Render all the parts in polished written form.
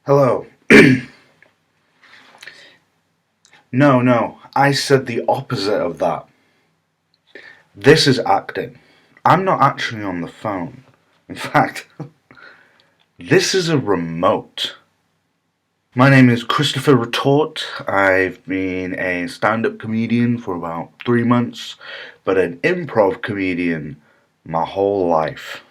Hello. No, I said the opposite of that. This is acting. I'm not actually on the phone. In fact, this is a remote. My name is Christopher Retort. I've been a stand-up comedian for about 3 months, but an improv comedian my whole life.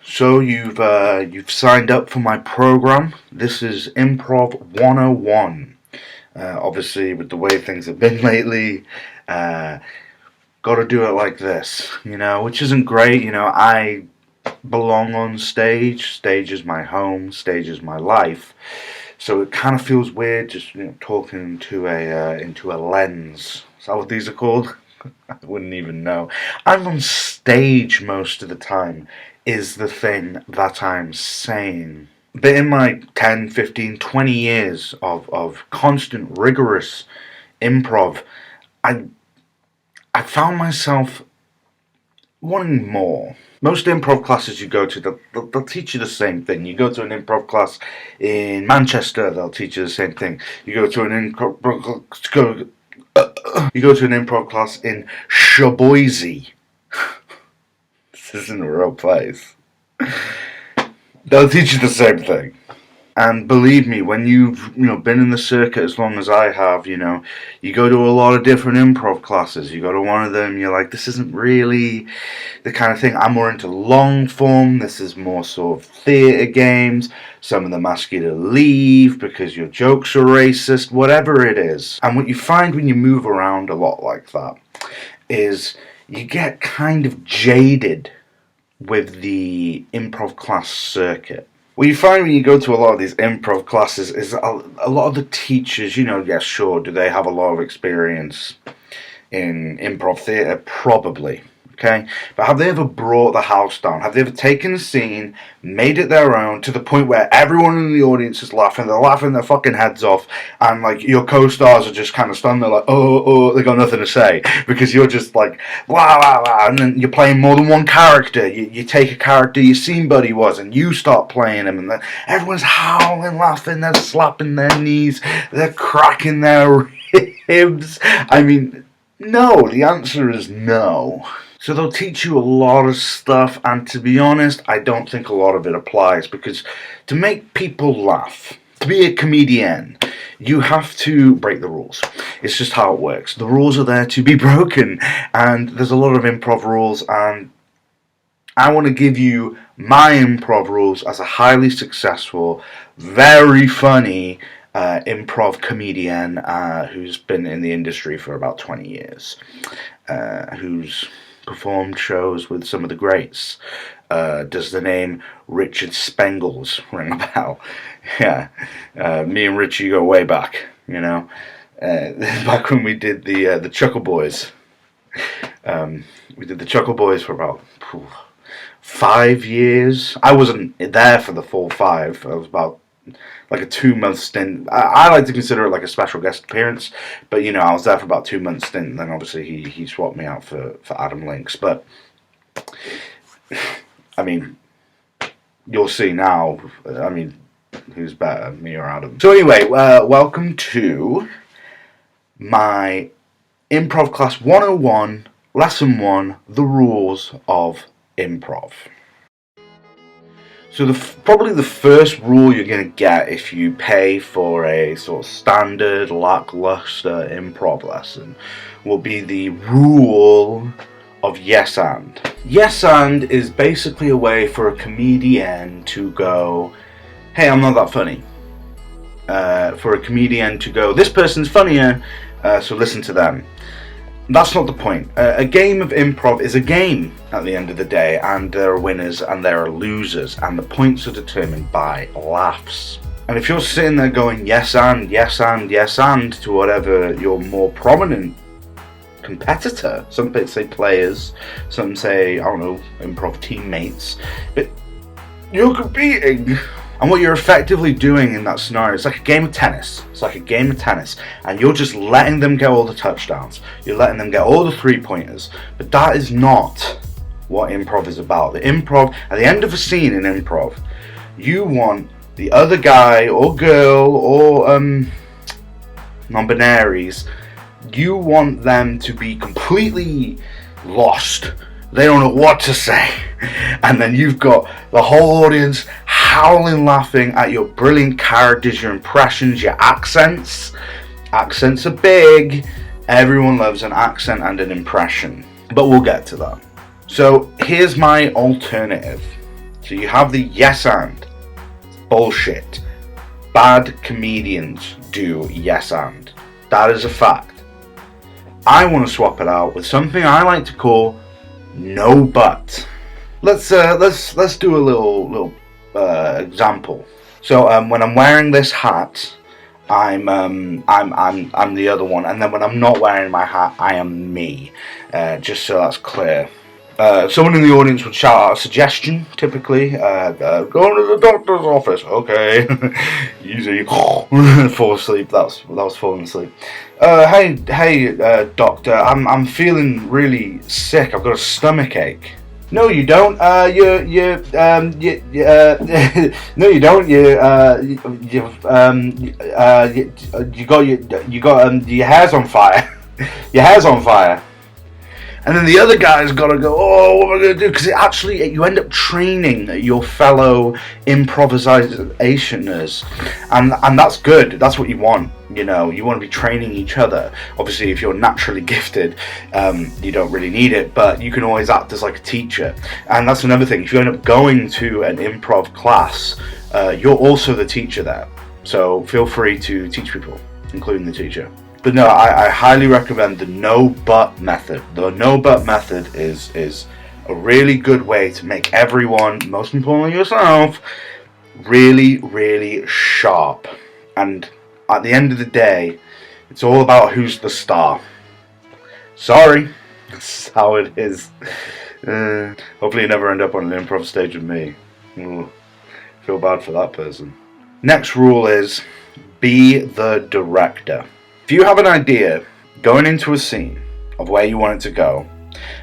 So you've signed up for my program. This is Improv 101. Obviously, with the way things have been lately, got to do it like this, which isn't great. I belong on stage. Stage is my home. Stage is my life. So it kind of feels weird just talking to into a lens. Is that what these are called? I wouldn't even know. I'm on stage most of the time, is the thing that I'm saying. But in my 10, 15, 20 years of constant, rigorous improv, I found myself wanting more. Most improv classes you go to, they'll teach you the same thing. You go to an improv class in Manchester, they'll teach you the same thing. You go to an improv class in Sheboygan. This isn't a real place. They'll teach you the same thing. And believe me, when you've been in the circuit as long as I have, you go to a lot of different improv classes. You go to one of them, you're like, this isn't really the kind of thing. I'm more into long form. This is more sort of theatre games. Some of them ask you to leave because your jokes are racist, whatever it is. And what you find when you move around a lot like that is you get kind of jaded with the improv class circuit. What you find when you go to a lot of these improv classes is a lot of the teachers, yes, sure, do they have a lot of experience in improv theatre? Probably. Okay? But have they ever brought the house down? Have they ever taken a scene, made it their own, to the point where everyone in the audience is laughing, they're laughing their fucking heads off, and like your co-stars are just kind of standing there like, oh, they got nothing to say, because you're just like, la, and then you're playing more than one character. You take a character your scene buddy was, and you start playing him, and then everyone's howling, laughing, they're slapping their knees, they're cracking their ribs. I mean, no, the answer is no. So they'll teach you a lot of stuff, and to be honest, I don't think a lot of it applies, because to make people laugh, to be a comedian, you have to break the rules. It's just how it works. The rules are there to be broken, and there's a lot of improv rules, and I want to give you my improv rules as a highly successful, very funny improv comedian who's been in the industry for about 20 years, who's performed shows with some of the greats. Does the name Richard Spengles ring a bell? Yeah, me and Richie go way back. Back when we did the Chuckle Boys. We did the Chuckle Boys for about 5 years. I wasn't there for the full 5. I was about like a 2-month stint. I like to consider it like a special guest appearance, but I was there for about 2 months stint, and then obviously he swapped me out for Adam Links. But I mean, you'll see now. I mean, who's better, me or Adam? So anyway, welcome to my Improv Class 101, Lesson 1, The Rules of Improv. So probably the first rule you're going to get if you pay for a sort of standard, lackluster improv lesson will be the rule of yes and. Yes and is basically a way for a comedian to go, hey, I'm not that funny. For a comedian to go, this person's funnier, so listen to them. That's not the point. A game of improv is a game at the end of the day, and there are winners and there are losers, and the points are determined by laughs. And if you're sitting there going yes and, yes and, yes and to whatever your more prominent competitor, some people say players, some say, I don't know, improv teammates, but you're competing. And what you're effectively doing in that scenario, it's like a game of tennis. It's like a game of tennis. And you're just letting them get all the touchdowns. You're letting them get all the 3-pointers. But that is not what improv is about. The improv, at the end of a scene in improv, you want The other guy or girl or non-binaries, you want them to be completely lost. They don't know what to say. And then you've got the whole audience howling laughing at your brilliant characters, your impressions, your accents. Accents are big. Everyone loves an accent and an impression. But we'll get to that. So here's my alternative. So you have the yes and. Bullshit. Bad comedians do yes and. That is a fact. I want to swap it out with something I like to call no but. Let's do a little example. So when I'm wearing this hat, I'm the other one, and then when I'm not wearing my hat, I am me. Just so that's clear. Someone in the audience would shout out a suggestion, typically. Go to the doctor's office. Okay. Easy. Fall asleep. That was falling asleep. Hey, doctor. I'm feeling really sick. I've got a stomach ache. No, you don't. No, you don't. You got your hair's on fire. Your hair's on fire. And then the other guy's got to go, oh, what am I going to do? Because you end up training your fellow improvisationers. And that's good. That's what you want. You know, you want to be training each other. Obviously, if you're naturally gifted, you don't really need it. But you can always act as like a teacher. And that's another thing. If you end up going to an improv class, you're also the teacher there. So feel free to teach people, including the teacher. But no, I highly recommend the no but method. The no but method is a really good way to make everyone, most importantly yourself, really, really sharp. And at the end of the day, it's all about who's the star. Sorry, that's how it is. Hopefully you never end up on an improv stage with me. Ooh, feel bad for that person. Next rule is, be the director. If you have an idea going into a scene of where you want it to go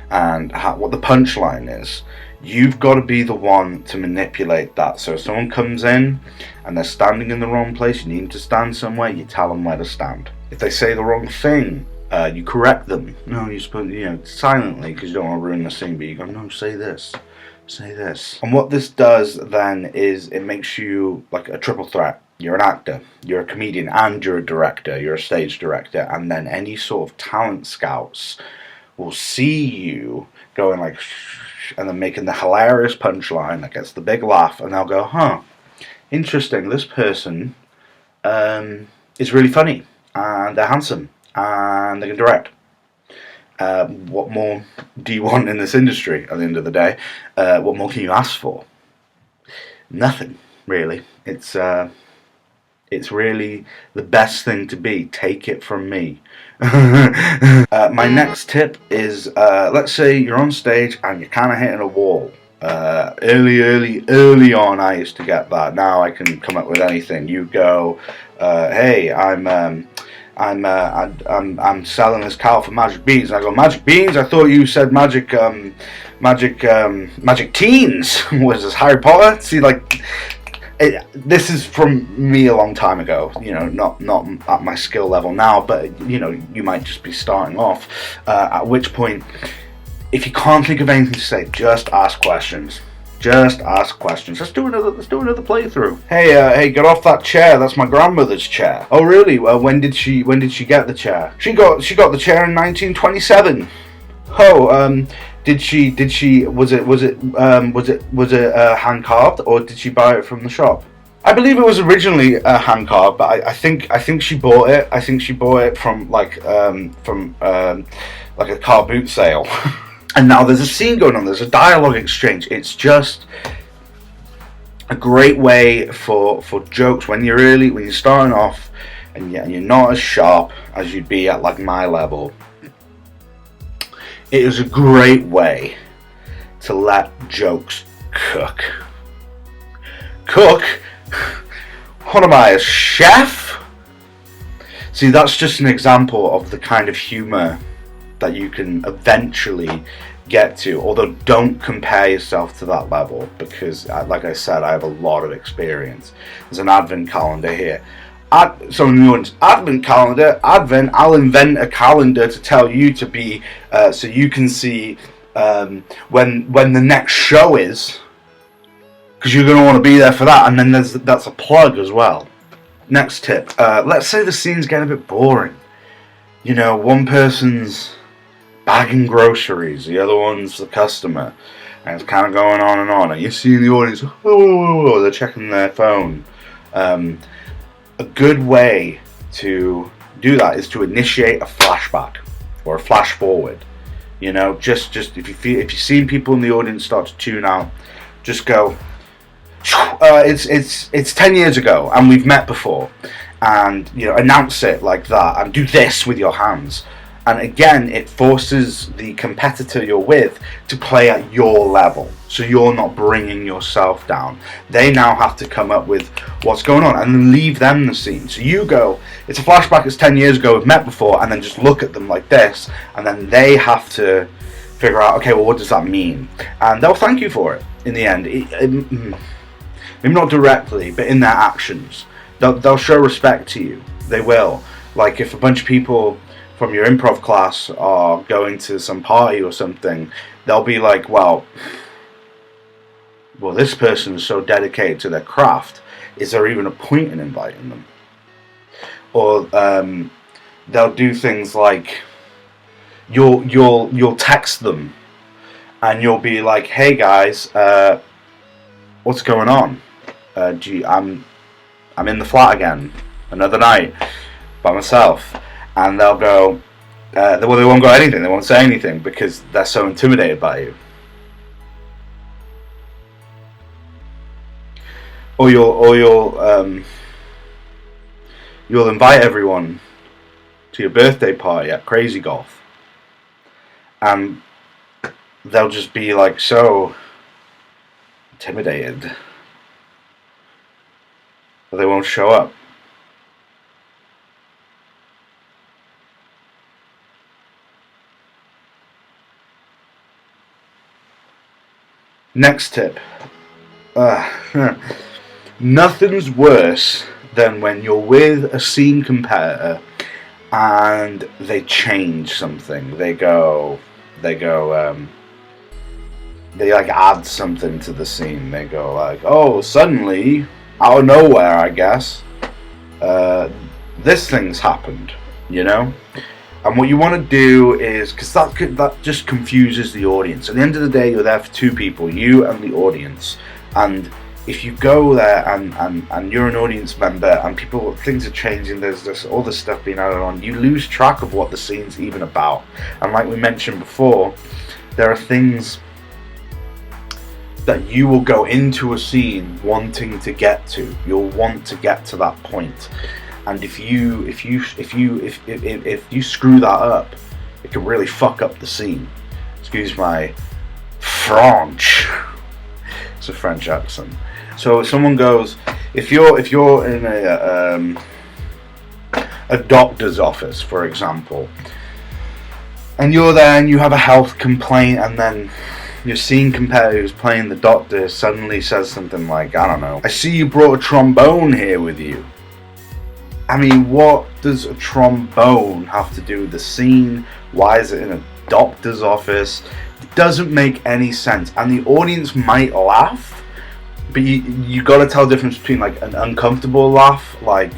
and what the punchline is, you've got to be the one to manipulate that. So if someone comes in and they're standing in the wrong place, you need them to stand somewhere, you tell them where to stand. If they say the wrong thing, you correct them. No, you're supposed to, silently, because you don't want to ruin the scene, but you go, no, say this. Say this. And what this does then is it makes you like a triple threat. You're an actor, you're a comedian, and you're a director, you're a stage director, and then any sort of talent scouts will see you going like shh, and then making the hilarious punchline that gets the big laugh, and they'll go, huh, interesting, this person is really funny, and they're handsome, and they can direct. What more do you want in this industry at the end of the day? What more can you ask for? Nothing, really. It's really the best thing to be. Take it from me. My next tip is, let's say you're on stage and you're kind of hitting a wall. Early on, I used to get that. Now I can come up with anything. You go, hey, I'm selling this cow for magic beans. And I go, magic beans? I thought you said magic teens. Was this Harry Potter? See, like. This is from me a long time ago, not at my skill level now, but you might just be starting off, at which point, if you can't think of anything to say, just ask questions. Just ask questions. Let's do another playthrough. Hey, get off that chair. That's my grandmother's chair. Oh, really? Well, when did she get the chair? She got the chair in 1927. Oh, was it hand carved, or did she buy it from the shop? I believe it was originally hand carved, but I think she bought it. I think she bought it from like a car boot sale. And now there's a scene going on. There's a dialogue exchange. It's just a great way for jokes when you're starting off and you're not as sharp as you'd be at like my level. It is a great way to let jokes cook. Cook? What am I, a chef? See, that's just an example of the kind of humour that you can eventually get to. Although don't compare yourself to that level, because like I said, I have a lot of experience. There's an advent calendar here. Advent calendar, Advent, I'll invent a calendar to tell you to be, so you can see when the next show is, because you're going to want to be there for that. And then that's a plug as well. Next tip, let's say the scene's getting a bit boring. You know, one person's bagging groceries, the other one's the customer, and it's kind of going on, and you see in the audience, oh, they're checking their phone. A good way to do that is to initiate a flashback or a flash forward. You know, just if you've seen people in the audience start to tune out, just go. It's 10 years ago, and we've met before, and you know, announce it like that, and do this with your hands. And again, it forces the competitor you're with to play at your level, so you're not bringing yourself down. They now have to come up with what's going on and leave them the scene. So you go, it's a flashback, it's 10 years ago, we've met before, and then just look at them like this, and then they have to figure out, okay, well, what does that mean? And they'll thank you for it in the end. Maybe not directly, but in their actions. They'll show respect to you. They will. Like if a bunch of people from your improv class are going to some party or something, they'll be like, well, this person is so dedicated to their craft. Is there even a point in inviting them? Or they'll do things like you'll text them, and you'll be like, hey guys, what's going on? I'm in the flat again, another night by myself. And they'll go, they won't go anything, they won't say anything because they're so intimidated by you. Or you'll invite everyone to your birthday party at Crazy Golf, and they'll just be like so intimidated that they won't show up. Next tip. Nothing's worse than when you're with a scene competitor and they change something. They like add something to the scene. They go like, oh, suddenly, out of nowhere, I guess, this thing's happened, you know? And what you want to do is, because that just confuses the audience. At the end of the day, you're there for two people, you and the audience. And if you go there and you're an audience member and things are changing, there's all this stuff being added on, you lose track of what the scene's even about. And like we mentioned before, there are things that you will go into a scene wanting to get to. You'll want to get to that point. And if you screw that up, it can really fuck up the scene. Excuse my French. It's a French accent. So if someone goes, if you're in a doctor's office, for example, and you're there and you have a health complaint, and then your scene competitor who's playing the doctor suddenly says something like, I don't know, I see you brought a trombone here with you. I mean, what does a trombone have to do with the scene? Why is it in a doctor's office? It doesn't make any sense. And the audience might laugh, but you got to tell the difference between like an uncomfortable laugh, like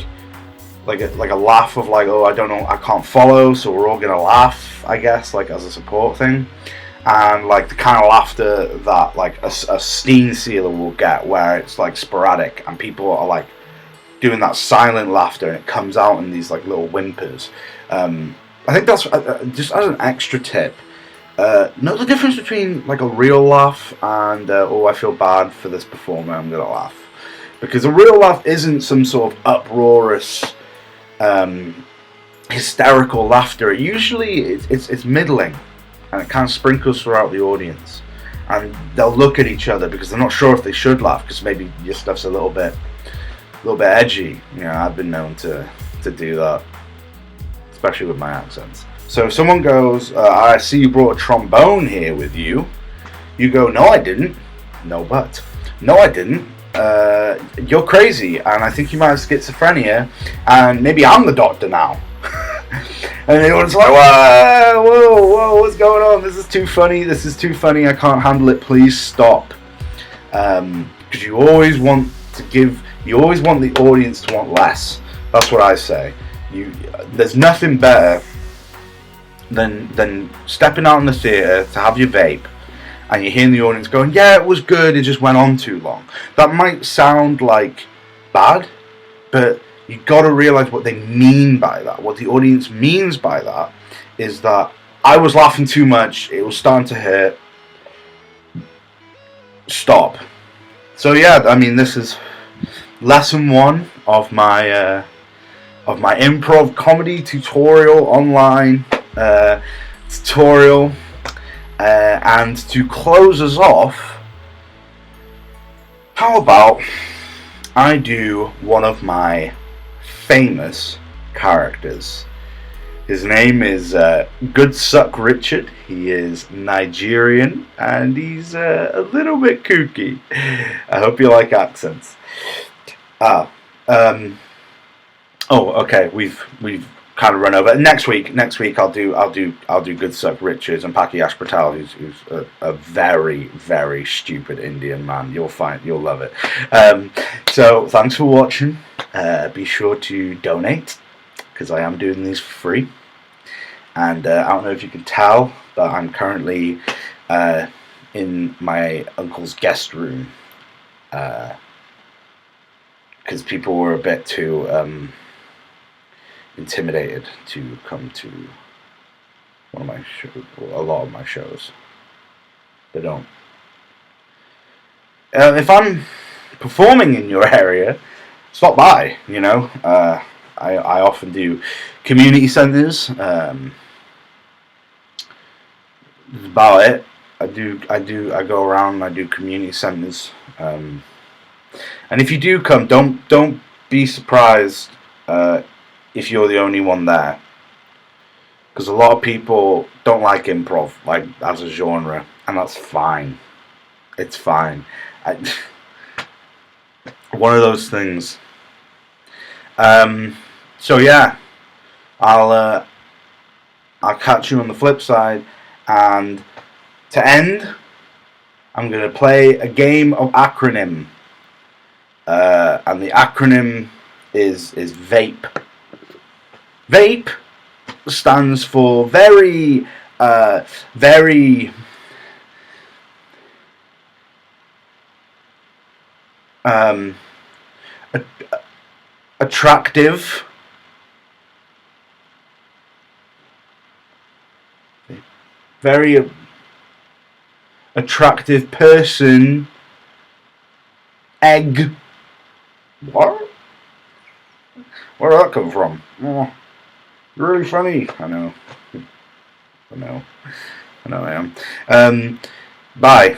a laugh of like, oh, I don't know, I can't follow, so we're all gonna laugh, I guess, like as a support thing, and like the kind of laughter that like a scene sealer will get, where it's like sporadic and people are like doing that silent laughter, and it comes out in these like little whimpers. I think that's just as an extra tip. Know the difference between like a real laugh and oh, I feel bad for this performer, I'm gonna laugh, because a real laugh isn't some sort of uproarious, hysterical laughter. Usually, it's middling, and it kind of sprinkles throughout the audience, and they'll look at each other because they're not sure if they should laugh because maybe your stuff's a little bit edgy. You know, I've been known to do that, especially with my accents. So if someone goes, I see you brought a trombone here with you, you go, no I didn't. No but. No I didn't. You're crazy and I think you might have schizophrenia and maybe I'm the doctor now. And everyone's like, whoa, what's going on? This is too funny, I can't handle it, please stop. Because you always want the audience to want less. That's what I say. There's nothing better than stepping out in the theatre to have your vape and you're hearing the audience going, yeah, it was good, it just went on too long. That might sound like bad, but you've got to realise what they mean by that. What the audience means by that is that I was laughing too much, it was starting to hurt, stop. So yeah, I mean, this is lesson 1 of my improv comedy tutorial online tutorial. And to close us off, how about I do one of my famous characters. His name is Good Suck Richard. He is Nigerian and he's a little bit kooky. I hope you like accents. Okay, we've kind of run over. Next week I'll do Good Suck Richards and Pakiash Patel, who's a very, very stupid Indian man. You'll love it. So thanks for watching. Be sure to donate because I am doing these for free. And I don't know if you can tell, but I'm currently in my uncle's guest room because people were a bit too intimidated to come to one of my shows, a lot of my shows. They don't. If I'm performing in your area, stop by. You know, I often do community centres. That's about it. I go around and I do community centres. And if you do come, don't be surprised if you're the only one there, because a lot of people don't like improv, like as a genre, and that's fine. It's fine. One of those things. So yeah, I'll catch you on the flip side, and to end, I'm gonna play a game of acronym, and the acronym is VAPE. VAPE stands for very attractive, very attractive person, egg. What? Where did that come from? Oh, really funny. I know I am. Bye.